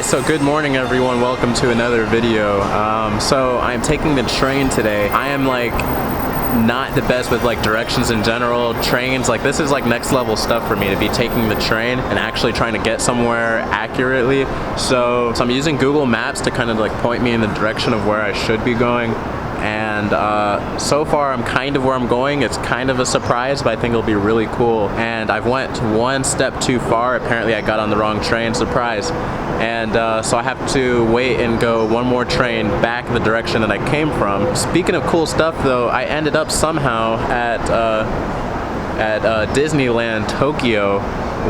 So good morning everyone, welcome to another video. So I'm taking the train today. I am like not the best with like directions in general, trains, like this is like next level stuff for me to be taking the train and actually trying to get somewhere accurately. So I'm using Google Maps to kind of like point me in the direction of where I should be going. And so far I'm kind of where I'm going. It's kind of a surprise, but I think it'll be really cool. And I've went one step too far. Apparently I got on the wrong train, surprise. And so I have to wait and go one more train back in the direction that I came from. Speaking of cool stuff though, I ended up somehow at Disneyland Tokyo,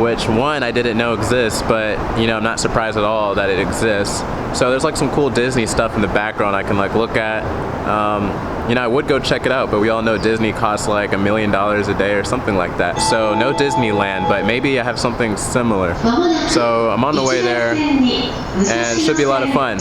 which one I didn't know exists, but you know, I'm not surprised at all that it exists. So there's like some cool Disney stuff in the background I can like look at. You know, I would go check it out, but we all know Disney costs like $1 million a day or something like that. So no Disneyland, but maybe I have something similar. So I'm on the way there, and it should be a lot of fun.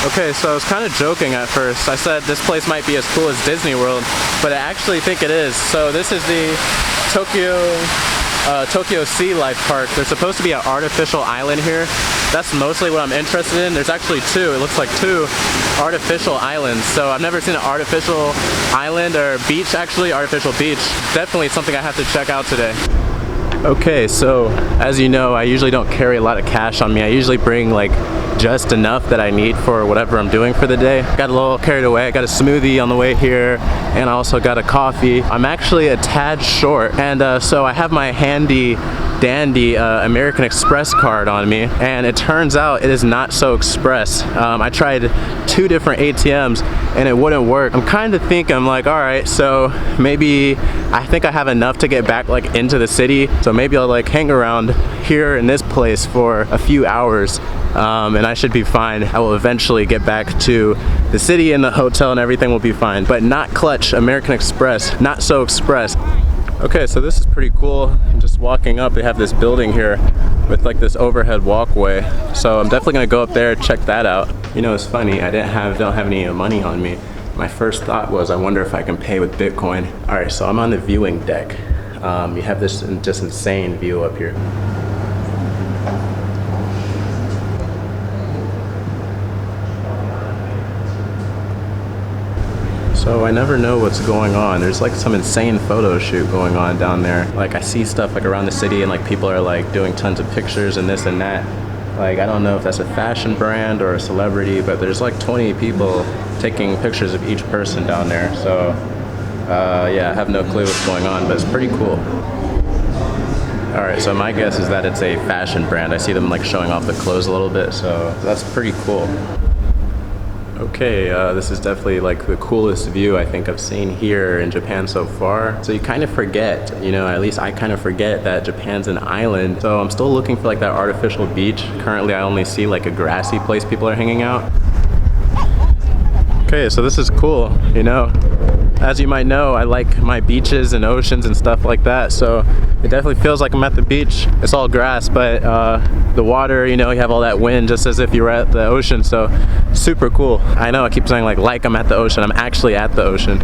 Okay, so I was kind of joking at first. I said this place might be as cool as Disney World, but I actually think it is. So this is the Tokyo Sea Life Park. There's supposed to be an artificial island here. That's mostly what I'm interested in. There's actually two, it looks like two artificial islands. So I've never seen an artificial island or beach actually, artificial beach. Definitely something I have to check out today. Okay, so as you know, I usually don't carry a lot of cash on me. I usually bring like just enough that I need for whatever I'm doing for the day. Got a little carried away. I got a smoothie on the way here, and I also got a coffee. I'm actually a tad short, and so I have my handy dandy American Express card on me, and it turns out it is not so express. I tried 2 different ATMs and it wouldn't work. I'm kind of thinking, I'm like, all right, so maybe I think I have enough to get back like into the city, so maybe I'll like hang around here in this place for a few hours, and I should be fine. I will eventually get back to the city and the hotel and everything will be fine, but not clutch American Express, not so express. Okay, so this is pretty cool. I'm just walking up. They have this building here with like this overhead walkway. So I'm definitely gonna go up there, check that out. You know, it's funny, I don't have any money on me. My first thought was, I wonder if I can pay with Bitcoin. All right, so I'm on the viewing deck. You have this just insane view up here. So I never know what's going on. There's like some insane photo shoot going on down there. Like I see stuff like around the city and like people are like doing tons of pictures and this and that. Like I don't know if that's a fashion brand or a celebrity, but there's like 20 people taking pictures of each person down there. So yeah, I have no clue what's going on, but it's pretty cool. All right, so my guess is that it's a fashion brand. I see them like showing off the clothes a little bit, so that's pretty cool. Okay, this is definitely like the coolest view I think I've seen here in Japan so far. So you kind of forget, you know, at least I kind of forget that Japan's an island. So I'm still looking for like that artificial beach. Currently I only see like a grassy place people are hanging out. Okay, so this is cool, you know. As you might know, I like my beaches and oceans and stuff like that, so it definitely feels like I'm at the beach. It's all grass, but the water, you know, you have all that wind just as if you were at the ocean, so super cool. I know I keep saying like I'm at the ocean, I'm actually at the ocean.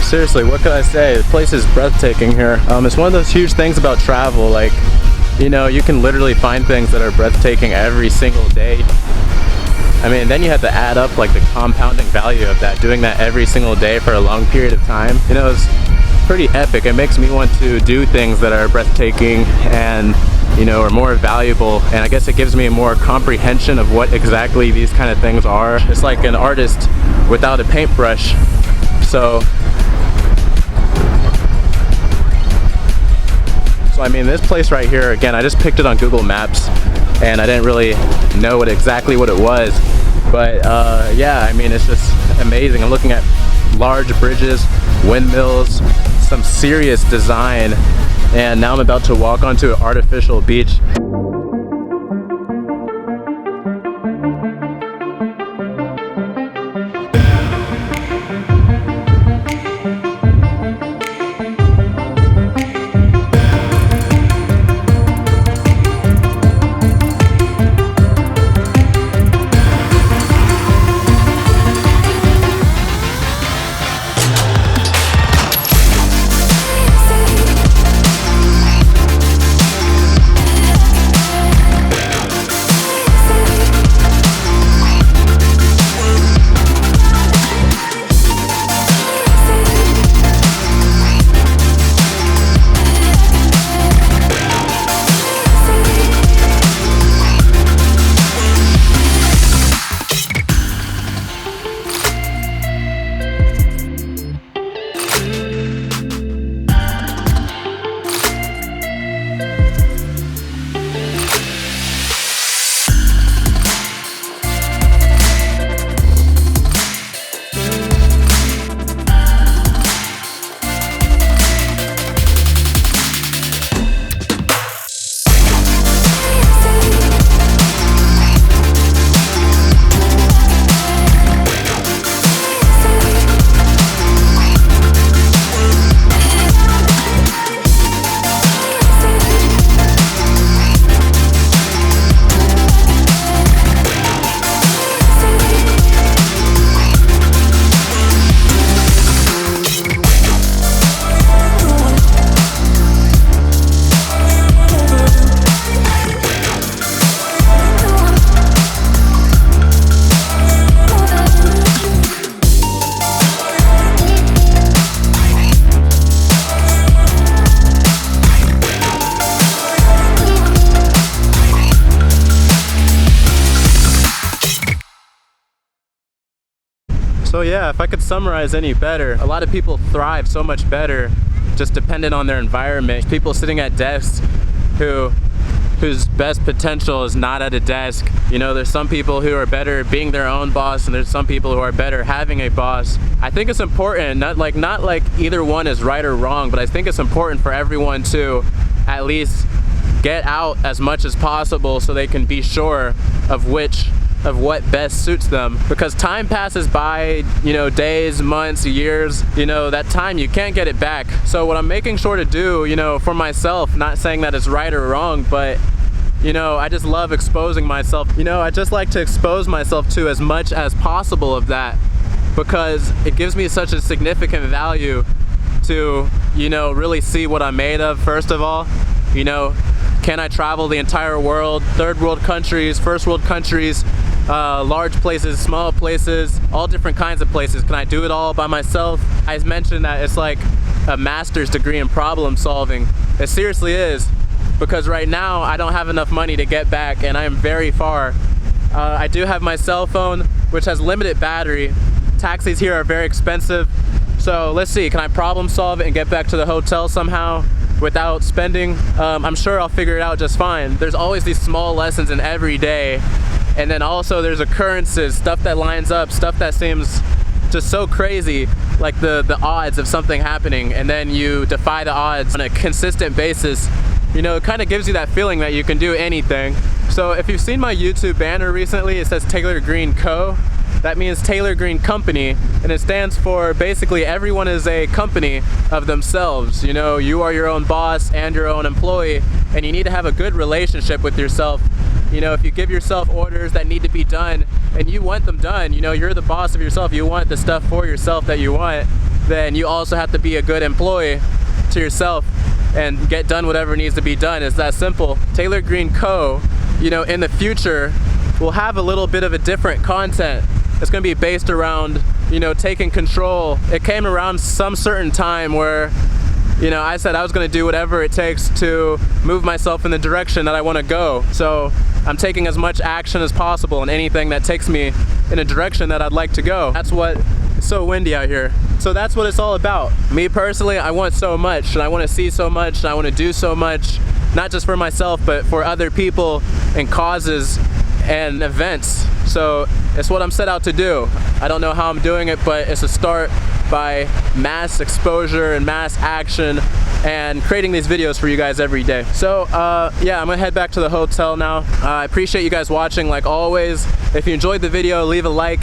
seriously, what could I say? The place is breathtaking here. It's one of those huge things about travel, like, you know, you can literally find things that are breathtaking every single day. I mean, then you have to add up like the compounding value of that, doing that every single day for a long period of time. You know, it's pretty epic. It makes me want to do things that are breathtaking and, you know, are more valuable, and I guess it gives me a more comprehension of what exactly these kind of things are. It's like an artist without a paintbrush. So I mean, this place right here, again, I just picked it on Google Maps and I didn't really know exactly what it was, but yeah, I mean, it's just amazing. I'm looking at large bridges, windmills, some serious design, and now I'm about to walk onto an artificial beach. So yeah, if I could summarize any better, a lot of people thrive so much better just dependent on their environment. People sitting at desks whose best potential is not at a desk. You know, there's some people who are better being their own boss, and there's some people who are better having a boss. I think it's important, not like either one is right or wrong, but I think it's important for everyone to at least get out as much as possible so they can be sure of what best suits them, because time passes by, you know, days, months, years, you know, that time you can't get it back. So what I'm making sure to do, you know, for myself, not saying that it's right or wrong, but you know, I just love exposing myself. You know, I just like to expose myself to as much as possible of that, because it gives me such a significant value to, you know, really see what I'm made of. First of all, you know, can I travel the entire world, third world countries, first world countries, large places, small places, all different kinds of places? Can I do it all by myself? I mentioned that it's like a master's degree in problem solving. It seriously is, because right now I don't have enough money to get back, and I am very far. I do have my cell phone, which has limited battery. Taxis here are very expensive. So let's see, can I problem solve it and get back to the hotel somehow without spending? I'm sure I'll figure it out just fine. There's always these small lessons in every day. And then also there's occurrences, stuff that lines up, stuff that seems just so crazy, like the odds of something happening, and then you defy the odds on a consistent basis. You know, it kind of gives you that feeling that you can do anything. So if you've seen my YouTube banner recently, it says Taylor Green Co. That means Taylor Green Company, and it stands for basically everyone is a company of themselves. You know, you are your own boss and your own employee, and you need to have a good relationship with yourself. You know, if you give yourself orders that need to be done and you want them done, you know, you're the boss of yourself, you want the stuff for yourself that you want, then you also have to be a good employee to yourself and get done whatever needs to be done. It's that simple. Taylor Green Co., you know, in the future will have a little bit of a different content. It's going to be based around, you know, taking control. It came around some certain time where, you know, I said I was going to do whatever it takes to move myself in the direction that I want to go. So I'm taking as much action as possible in anything that takes me in a direction that I'd like to go. That's what, it's so windy out here. So that's what it's all about. Me personally, I want so much, and I want to see so much, and I want to do so much, not just for myself, but for other people and causes and events. So it's what I'm set out to do. I don't know how I'm doing it, but it's a start by mass exposure and mass action and creating these videos for you guys every day. So yeah, I'm gonna head back to the hotel now. I appreciate you guys watching like always. If you enjoyed the video, leave a like.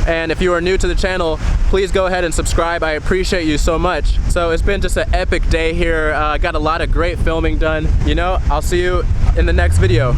And if you are new to the channel, please go ahead and subscribe. I appreciate you so much. So it's been just an epic day here. I got a lot of great filming done. You know, I'll see you in the next video.